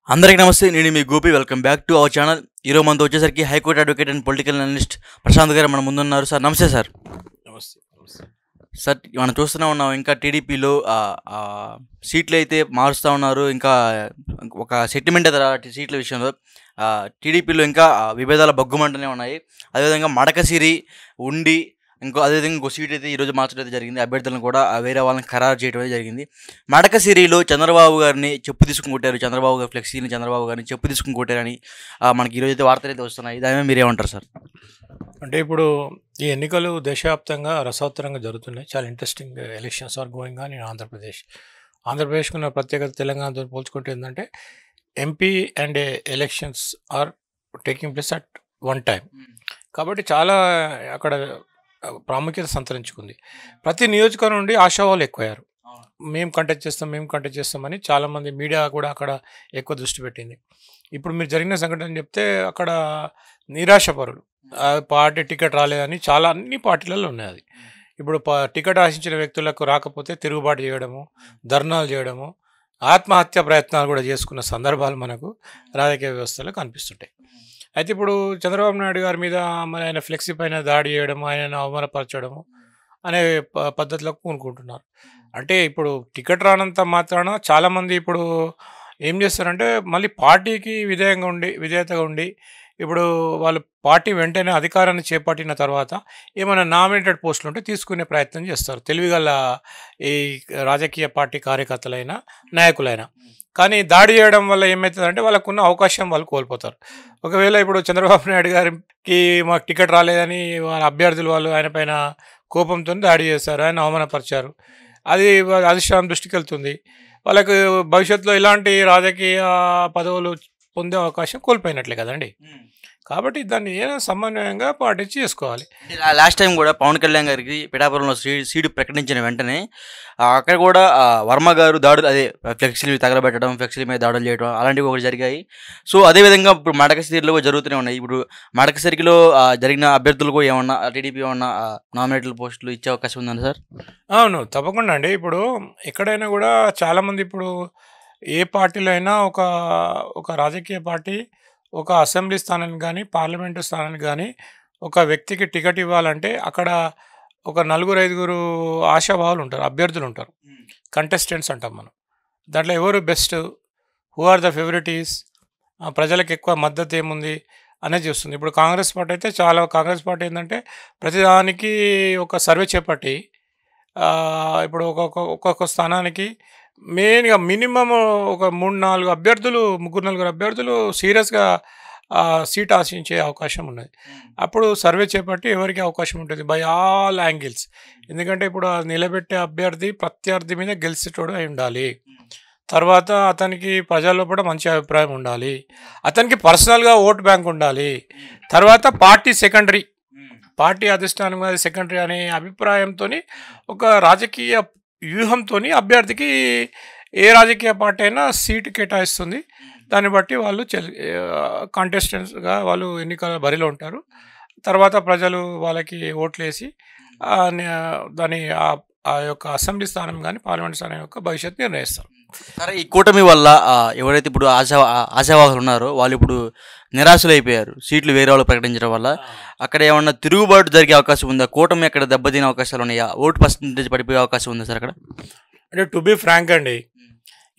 అందరికీ నమస్తే. నేను మీ Gopi. Welcome back to our channel. ఈరోజు మనతో వచ్చేసరికి high court advocate and political analyst Prashanth గారు మన ముందున్నారు. సార్ నమస్తే. సార్ నమస్తే. నమస్తే. సార్ మనం చూస్తూనే ఉన్నాం, ఇంకా టీడీపీలో సీట్లు అయితే మారుస్తూ ఉన్నారు. ఇంకా ఒక సెటిల్మెంట్ సీట్ల విషయంలో టీడీపీలో ఇంకా విభేదాల బగ్గుమంటూనే ఉన్నాయి. అదేవిధంగా మడకసిరి ఉండి అదేవిధంగా ఇంకో సీట్ అయితే ఈరోజు మార్చడం అయితే జరిగింది. అభ్యర్థులను కూడా వేరే వాళ్ళని ఖరారు చేయడం అయితే జరిగింది. మడకసిరిలో చంద్రబాబు గారిని చెప్పు తీసుకుని కొట్టారు. చంద్రబాబు గారి ఫ్లెక్సీని చంద్రబాబు గారిని చెప్పు తీసుకుని కొట్టారని మనకి ఈరోజు అయితే వార్తలు అయితే వస్తున్నాయి. దాని మీద మీరేమంటారు సార్? అంటే ఇప్పుడు ఈ ఎన్నికలు దేశవ్యాప్తంగా రసవత్తరంగా జరుగుతున్నాయి. చాలా interesting elections are going on in ఆంధ్రప్రదేశ్కి ఉన్న ప్రత్యేకత తెలంగాణతో పోల్చుకుంటే ఏంటంటే MP and elections are taking place at one time. కాబట్టి చాలా అక్కడ ప్రాముఖ్యత సంతరించుకుంది. ప్రతి నియోజకవర్గం నుండి ఆశావాళ్ళు ఎక్కువయ్యారు. మేము కంటెస్ట్ చేస్తామని చాలామంది మీడియా కూడా అక్కడ ఎక్కువ దృష్టి పెట్టింది. ఇప్పుడు మీరు జరిగిన సంఘటన చెప్తే అక్కడ నిరాశపరులు పార్టీ టికెట్ రాలేదని అన్ని పార్టీలలో ఉన్నాయి. అది ఇప్పుడు టికెట్ ఆశించిన వ్యక్తులకు రాకపోతే తిరుగుబాటు చేయడము, ధర్నాలు చేయడము, ఆత్మహత్య ప్రయత్నాలు కూడా చేసుకున్న సందర్భాలు మనకు రాజకీయ వ్యవస్థలో కనిపిస్తుంటాయి. అయితే ఇప్పుడు చంద్రబాబు నాయుడు గారి మీద మరి ఆయన ఫ్లెక్సీ పైన దాడి చేయడము, ఆయనను అవమానపరచడము అనే పద్ధతిలో పూనుకుంటున్నారు. అంటే ఇప్పుడు టికెట్ రానంత మాత్రాన చాలామంది ఇప్పుడు ఏం చేస్తారంటే మళ్ళీ పార్టీకి విధేయతగా ఉండి ఇప్పుడు వాళ్ళు పార్టీ వెంటనే అధికారాన్ని చేపట్టిన తర్వాత ఏమైనా నామినేటెడ్ పోస్టులు ఉంటే తీసుకునే ప్రయత్నం చేస్తారు, తెలివిగల ఈ రాజకీయ పార్టీ కార్యకర్తలైనా నాయకులైనా. కానీ దాడి చేయడం వల్ల ఏమవుతుందంటే వాళ్ళకున్న అవకాశం వాళ్ళు కోల్పోతారు. ఒకవేళ ఇప్పుడు చంద్రబాబు నాయుడు గారికి మాకు టికెట్ రాలేదని వాళ్ళ అభ్యర్థులు వాళ్ళు ఆయన పైన కోపంతో దాడి చేశారు, ఆయన అవమానపరిచారు, అది అధిష్టానం దృష్టికి వెళ్తుంది. వాళ్ళకు భవిష్యత్తులో ఇలాంటి రాజకీయ పదవులు పొందే అవకాశం కోల్పోయినట్లే కదండి. కాబట్టి దాన్ని సమన్వయంగా పాటించి చేసుకోవాలి. లాస్ట్ టైం కూడా పవన్ కళ్యాణ్ గారికి పిఠాపురంలో సీటు ప్రకటించిన వెంటనే అక్కడ కూడా వర్మ గారు దాడులు, అదే ఫ్లెక్సీలు తగలబెట్టడం, ఫ్లెక్సీల మీద దాడులు చేయడం అలాంటివి ఒకటి జరిగాయి. సో అదేవిధంగా ఇప్పుడు మడకసిరిలో జరుగుతూనే ఉన్నాయి. ఇప్పుడు మడకసిరిలో జరిగిన అభ్యర్థులకు ఏమన్నా టీడీపీ ఏమన్నా నామినేటెడ్ పోస్టులు ఇచ్చే అవకాశం ఉందండి సార్? అవును, తప్పకుండా అండి. ఇప్పుడు ఎక్కడైనా కూడా చాలామంది ఇప్పుడు ఏ పార్టీలో అయినా ఒక రాజకీయ పార్టీ ఒక అసెంబ్లీ స్థానానికి కానీ పార్లమెంటు స్థానానికి కానీ ఒక వ్యక్తికి టికెట్ ఇవ్వాలంటే అక్కడ ఒక 4-5 ఆశావాహులు ఉంటారు, అభ్యర్థులు ఉంటారు, కంటెస్టెంట్స్ అంటాం మనం. దాంట్లో ఎవరు బెస్ట్, హూ ఆర్ ద ఫేవరెటీస్, ప్రజలకు ఎక్కువ మద్దతు ఏముంది అనేది చూస్తుంది. ఇప్పుడు కాంగ్రెస్ పార్టీ ఏంటంటే ప్రతిదానికి ఒక సర్వే చేపట్టి ఇప్పుడు ఒక్కొక్క స్థానానికి మెయిన్గా మినిమం ఒక 3-4 అభ్యర్థులు, 3-4 అభ్యర్థులు సీరియస్గా సీట్ ఆశించే అవకాశం ఉన్నది. అప్పుడు సర్వే చేపట్టి ఎవరికి అవకాశం ఉంటుంది బై ఆల్ యాంగిల్స్. ఎందుకంటే ఇప్పుడు నిలబెట్టే ప్రత్యర్థి మీద గెలిచేటోడు అయి ఉండాలి, తర్వాత అతనికి ప్రజల్లో కూడా మంచి అభిప్రాయం ఉండాలి, అతనికి పర్సనల్గా ఓట్ బ్యాంక్ ఉండాలి, తర్వాత పార్టీ అధిష్టానం అది సెకండరీ అనే అభిప్రాయంతో ఒక రాజకీయ వ్యూహంతో అభ్యర్థికి ఏ రాజకీయ పార్టీ అయినా సీటు కేటాయిస్తుంది. దాన్ని బట్టి వాళ్ళు కాంటెస్టెంట్స్గా వాళ్ళు ఎన్నికల బరిలో ఉంటారు. తర్వాత ప్రజలు వాళ్ళకి ఓట్లు వేసి దాని ఆ యొక్క అసెంబ్లీ స్థానం కానీ పార్లమెంట్ స్థానం యొక్క భవిష్యత్తు నిర్ణయిస్తారు. సరే, ఈ కూటమి వల్ల ఎవరైతే ఇప్పుడు ఆశావాహులు ఉన్నారో వాళ్ళు ఇప్పుడు నిరాశలు అయిపోయారు సీట్లు వేరే వాళ్ళు ప్రకటించడం వల్ల. అక్కడ ఏమన్నా తిరుగుబాటు జరిగే అవకాశం ఉందా? కూటమి అక్కడ దెబ్బతినే అవకాశాలు ఉన్నాయా? ఓటు పర్సెంటేజ్ పడిపోయే అవకాశం ఉందా సార్ అక్కడ? అంటే టు బీ ఫ్రాంక్ అండి,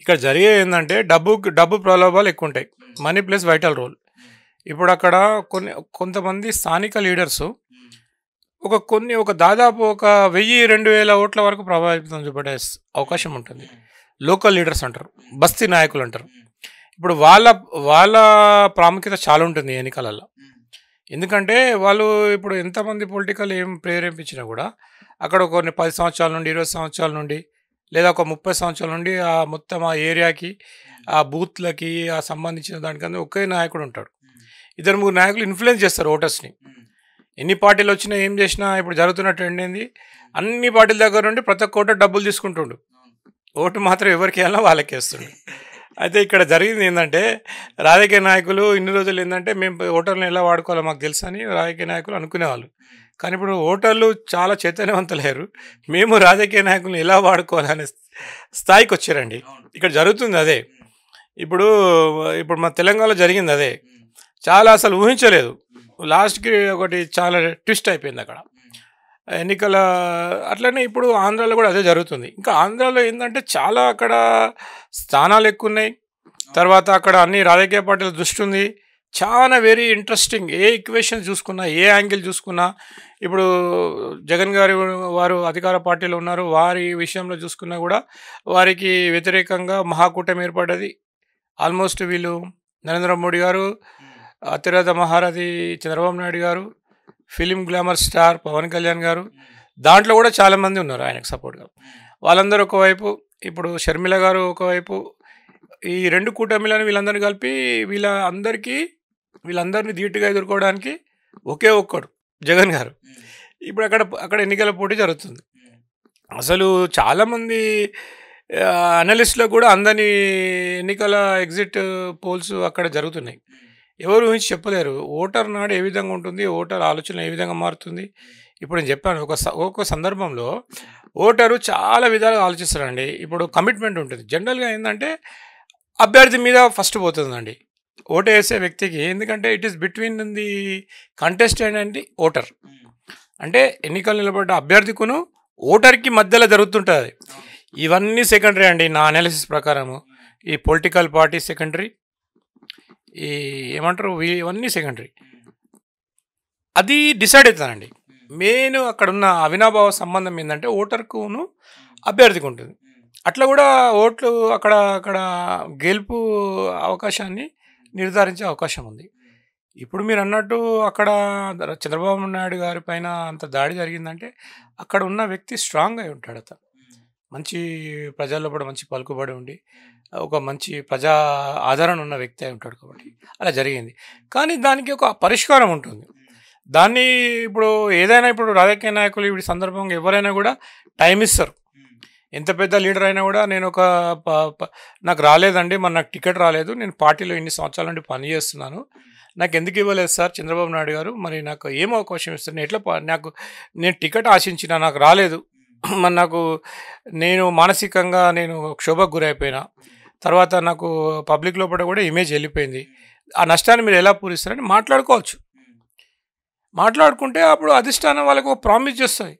ఇక్కడ జరిగేది ఏంటంటే డబ్బు ప్రలోభాలు ఎక్కువ ఉంటాయి, మనీ ప్లస్ వైటల్ రోల్. ఇప్పుడు అక్కడ కొంతమంది స్థానిక లీడర్సు ఒక దాదాపు 1000-2000 ఓట్ల వరకు ప్రభావితం చూపడే అవకాశం ఉంటుంది. లోకల్ లీడర్స్ అంటారు, బస్తీ నాయకులు అంటారు. ఇప్పుడు వాళ్ళ ప్రాముఖ్యత చాలా ఉంటుంది ఎన్నికలలో. ఎందుకంటే వాళ్ళు ఇప్పుడు ఎంతమంది పొలిటికల్ ఏం ప్రేరేపించినా కూడా అక్కడ కొన్ని 10 సంవత్సరాల నుండి 20 సంవత్సరాల నుండి లేదా ఒక 30 సంవత్సరాల నుండి మొత్తం ఆ ఏరియాకి ఆ బూత్లకి సంబంధించిన దానికన్నా ఒకే నాయకుడు ఉంటాడు. 2-3 నాయకులు ఇన్ఫ్లుయెన్స్ చేస్తారు ఓటర్స్ని. ఎన్ని పార్టీలు వచ్చినా ఏం చేసినా ఇప్పుడు జరుగుతున్న ట్రెండ్ ఏంది, అన్ని పార్టీల దగ్గర నుండి ప్రతి ఒక్క ఓటర్ డబ్బులు తీసుకుంటుండు, ఓటు మాత్రం ఎవరికి వేయాలో వాళ్ళకి వేస్తుండు. అయితే ఇక్కడ జరిగింది ఏంటంటే రాజకీయ నాయకులు ఇన్ని రోజులు ఏంటంటే మేము ఓటర్లను ఎలా వాడుకోవాలో మాకు తెలుసు అని రాజకీయ నాయకులు అనుకునేవాళ్ళు. కానీ ఇప్పుడు ఓటర్లు చాలా చైతన్యవంతులయ్యారు, మేము రాజకీయ నాయకులను ఎలా వాడుకోవాలనే స్థాయికి వచ్చారండి. ఇక్కడ జరుగుతుంది అదే. ఇప్పుడు ఇప్పుడు మన తెలంగాణలో జరిగింది అదే. చాలా అసలు ఊహించలేదు. లాస్ట్‌కి ఒకటి చాలా ట్విస్ట్ అయిపోయింది అక్కడ. ఎన్నికల అట్లనే ఇప్పుడు ఆంధ్రాలో కూడా అదే జరుగుతుంది. ఇంకా ఆంధ్రాలో ఏందంటే చాలా అక్కడ స్థానాలు ఎక్కువున్నాయి. తర్వాత అక్కడ అన్ని రాజకీయ పార్టీల దృష్టి ఉంది. చాలా వెరీ ఇంట్రెస్టింగ్. ఏ ఈక్వేషన్ చూసుకున్నా, ఏ యాంగిల్ చూసుకున్నా, ఇప్పుడు జగన్ గారు వారు అధికార పార్టీలో ఉన్నారు. వారి విషయంలో చూసుకున్నా కూడా వారికి వ్యతిరేకంగా మహాకూటమి ఏర్పడ్డది. ఆల్మోస్ట్ వీళ్ళు నరేంద్ర మోడీ గారు, అతిరథ మహారథి చంద్రబాబు నాయుడు గారు, film glamour star Pavan Kalyan గారు, దాంట్లో కూడా చాలామంది ఉన్నారు ఆయనకు సపోర్ట్గా. వాళ్ళందరూ ఒకవైపు, ఇప్పుడు షర్మిల గారు ఒకవైపు, ఈ రెండు కూటమిలను వీళ్ళందరినీ కలిపి వీళ్ళందరినీ ధీటుగా ఎదుర్కోవడానికి ఒకే ఒక్కడు జగన్ గారు. ఇప్పుడు అక్కడ ఎన్నికల పోటీ జరుగుతుంది. అసలు చాలామంది అనలిస్టులు కూడా అందని ఎన్నికల ఎగ్జిట్ పోల్స్ అక్కడ జరుగుతున్నాయి. ఎవరు ఊహించి చెప్పలేరు ఓటర్ నాడు ఏ విధంగా ఉంటుంది, ఓటర్ ఆలోచన ఏ విధంగా మారుతుంది. ఇప్పుడు నేను చెప్పాను, ఒక సందర్భంలో ఓటరు చాలా విధాలుగా ఆలోచిస్తారండి. ఇప్పుడు కమిట్మెంట్ ఉంటుంది. జనరల్గా ఏంటంటే అభ్యర్థి మీద ఫస్ట్ పోతుందండి ఓటు వేసే వ్యక్తికి. ఎందుకంటే it is between the contestant and the voter. అంటే ఎన్నికలు నిలబడ్డ అభ్యర్థికును ఓటర్కి మధ్యలో జరుగుతుంటుంది. ఇవన్నీ సెకండరీ అండి నా అనాలిసిస్ ప్రకారము. ఈ పొలిటికల్ పార్టీ సెకండరీ, ఈ ఏమంటారు ఇవన్నీ సెకండరీ. అది డిసైడ్ అవుతుందండి. మెయిన్ అక్కడున్న అవినాభావ సంబంధం ఏంటంటే ఓటర్కును అభ్యర్థికి ఉంటుంది. అట్లా కూడా ఓట్లు అక్కడ గెలుపు అవకాశాన్ని నిర్ధారించే అవకాశం ఉంది. ఇప్పుడు మీరు అన్నట్టు అక్కడ చంద్రబాబు నాయుడు గారి పైన అంత దాడి జరిగిందంటే అక్కడ ఉన్న వ్యక్తి స్ట్రాంగ్ అయి ఉంటాడు. అతను మంచి ప్రజల్లో కూడా మంచి పలుకుబడి ఉండి ఒక మంచి ప్రజా ఆదరణ ఉన్న వ్యక్తి అయి ఉంటాడు కాబట్టి అలా జరిగింది. కానీ దానికి ఒక పరిష్కారం ఉంటుంది. దాన్ని ఇప్పుడు ఏదైనా ఇప్పుడు రాజకీయ నాయకులు ఈ సందర్భంగా ఎవరైనా కూడా టైం ఇస్తారు. ఎంత పెద్ద లీడర్ అయినా కూడా నేను నాకు రాలేదండి, మరి నాకు టికెట్ రాలేదు, నేను పార్టీలో ఇన్ని సంవత్సరాల నుండి పనిచేస్తున్నాను, నాకు ఎందుకు ఇవ్వలేదు సార్ చంద్రబాబు నాయుడు గారు, మరి నాకు ఏం అవకాశం ఇస్తారు, నేను టికెట్ ఆశించిన నాకు రాలేదు, మరి నేను మానసికంగా నేను క్షోభకు గురైపోయినా, తర్వాత నాకు పబ్లిక్ లోపల కూడా ఇమేజ్ వెళ్ళిపోయింది, ఆ నష్టాన్ని మీరు ఎలా పూరిస్తారని మాట్లాడుకోవచ్చు. మాట్లాడుకుంటే అప్పుడు అధిష్టానం వాళ్ళకు ప్రామిస్ చేస్తుంది,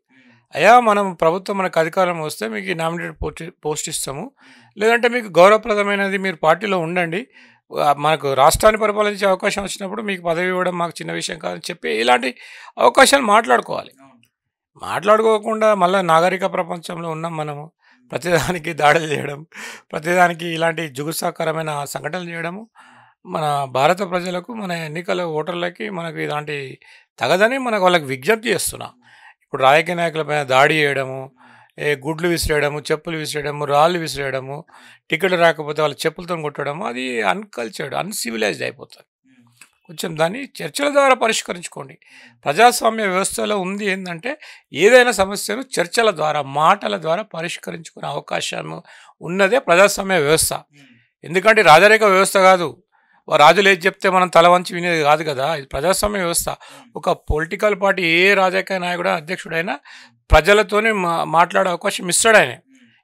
అయ్యా మనం ప్రభుత్వం మనకు అధికారం వస్తే మీకు నామినేటెడ్ పోస్ట్ ఇస్తాము, లేదంటే మీకు గౌరవప్రదమైనది మీరు పార్టీలో ఉండండి, మనకు రాష్ట్రాన్ని పరిపాలించే అవకాశం వచ్చినప్పుడు మీకు పదవి ఇవ్వడం మాకు చిన్న విషయం కాదని చెప్పి ఇలాంటి అవకాశాలు మాట్లాడుకోవాలి. మాట్లాడుకోకుండా మళ్ళీ నాగరిక ప్రపంచంలో ఉన్నాం మనము. ప్రతిదానికి దాడులు చేయడం, ప్రతిదానికి ఇలాంటి జుగుత్సాకరమైన సంఘటనలు చేయడము మన భారత ప్రజలకు, మన ఎన్నికల ఓటర్లకి మనకు ఇలాంటి తగదని వాళ్ళకి విజ్ఞప్తి చేస్తున్నా. ఇప్పుడు రాజకీయ నాయకులపైన దాడి చేయడము, గుడ్లు విసిరేయడము, చెప్పులు విసిరేయడము, రాళ్ళు విసిరేయడము, టికెట్లు రాకపోతే వాళ్ళు చెప్పులతో కొట్టడము, అది అన్కల్చర్డ్, అన్సివిలైజ్డ్ అయిపోతుంది. కొంచెం దాన్ని చర్చల ద్వారా పరిష్కరించుకోండి. ప్రజాస్వామ్య వ్యవస్థలో ఉంది ఏంటంటే ఏదైనా సమస్యను చర్చల ద్వారా, మాటల ద్వారా పరిష్కరించుకునే అవకాశం ఉన్నదే ప్రజాస్వామ్య వ్యవస్థ. ఎందుకంటే రాజరిక వ్యవస్థ కాదు, రాజులు ఏది చెప్తే మనం తల వంచి వినేది కాదు కదా, ఇది ప్రజాస్వామ్య వ్యవస్థ. ఒక పొలిటికల్ పార్టీ ఏ రాజకీయ నాయకుడు అధ్యక్షుడైనా ప్రజలతోనే మాట్లాడే అవకాశం ఇస్తాడు ఆయన,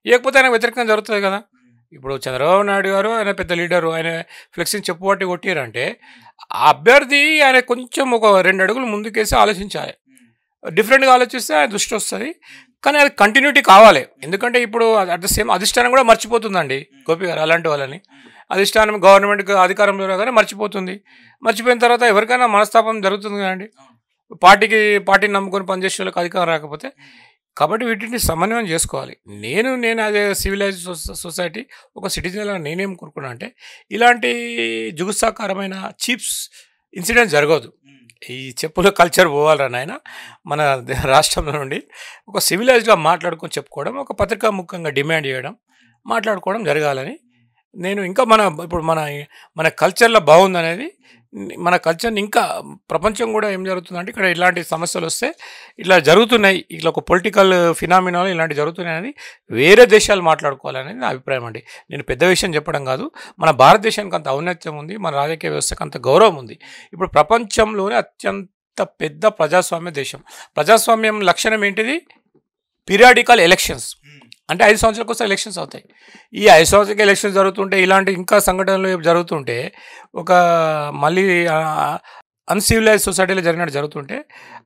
లేకపోతే ఆయన వ్యతిరేకంగా జరుగుతుంది కదా. ఇప్పుడు చంద్రబాబు నాయుడు గారు ఆయన పెద్ద లీడరు, ఆయన ఫ్లెక్సింగ్ చెప్పుబట్టి కొట్టారంటే ఆ అభ్యర్థి ఆయన కొంచెం ఒక 2 అడుగులు ముందుకేసి ఆలోచించాలి. డిఫరెంట్గా ఆలోచిస్తే ఆయన దృష్టి వస్తుంది. కానీ అది కంటిన్యూటీ కావాలి. ఎందుకంటే ఇప్పుడు అట్ ద సేమ్ అధిష్టానం కూడా మర్చిపోతుందండి గోపి గారు అలాంటి వాళ్ళని. అధిష్టానం గవర్నమెంట్కి అధికారంలో రాగానే మర్చిపోతుంది. మర్చిపోయిన తర్వాత ఎవరికైనా మనస్తాపం జరుగుతుంది కదండి, పార్టీని నమ్ముకొని పనిచేసే వాళ్ళకి అధికారం రాకపోతే. కాబట్టి వీటిని సమన్వయం చేసుకోవాలి. నేను అదే సివిలైజ్ సొసైటీ ఒక సిటిజన్గా నేనేం కోరుకున్నా అంటే ఇలాంటి జుగుత్సాకరమైన చీప్స్ ఇన్సిడెంట్ జరగదు. ఈ చెప్పుల కల్చర్ పోవాలని నాయన మన రాష్ట్రంలో నుండి ఒక సివిలైజ్గా మాట్లాడుకొని చెప్పుకోవడం, ఒక పత్రికా ముఖంగా డిమాండ్ చేయడం, మాట్లాడుకోవడం జరగాలని నేను ఇంకా ఇప్పుడు మన కల్చర్లో బాగుందనేది, మన కల్చర్ని ఇంకా ప్రపంచం కూడా ఏం జరుగుతుందంటే ఇక్కడ ఇలాంటి సమస్యలు వస్తే ఇట్లా జరుగుతున్నాయి, ఇట్లా ఒక పొలిటికల్ ఫినామినాలు ఇలాంటివి జరుగుతున్నాయి అనేది వేరే దేశాలు మాట్లాడుకోవాలనేది నా అభిప్రాయం అండి. నేను పెద్ద విషయం చెప్పడం కాదు, మన భారతదేశానికి అంత ఔన్నత్యం ఉంది, మన రాజకీయ వ్యవస్థకు అంత గౌరవం ఉంది. ఇప్పుడు ప్రపంచంలోనే అత్యంత పెద్ద ప్రజాస్వామ్య దేశం. ప్రజాస్వామ్యం లక్షణం ఏంటిది? Periodical elections. అంటే 5 సంవత్సరాలకు ఒకసారి ఎలక్షన్స్ అవుతాయి. ఈ 5 సంవత్సరాలకి ఎలక్షన్స్ జరుగుతుంటే ఇలాంటి ఇంకా సంఘటనలు జరుగుతుంటే ఒక మళ్ళీ అన్సివిలైజ్ సొసైటీలో జరిగినట్టు జరుగుతుంటే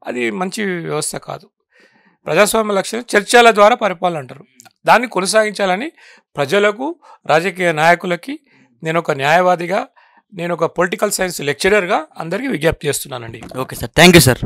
అది మంచి వ్యవస్థ కాదు. ప్రజాస్వామ్య లక్ష్యం చర్చల ద్వారా పరిపాలన అంటారు. దాన్ని కొనసాగించాలని ప్రజలకు, రాజకీయ నాయకులకి నేను ఒక న్యాయవాదిగా, నేను ఒక పొలిటికల్ సైన్స్ లెక్చరర్గా అందరికీ విజ్ఞప్తి చేస్తున్నానండి. Okay sir, thank you sir.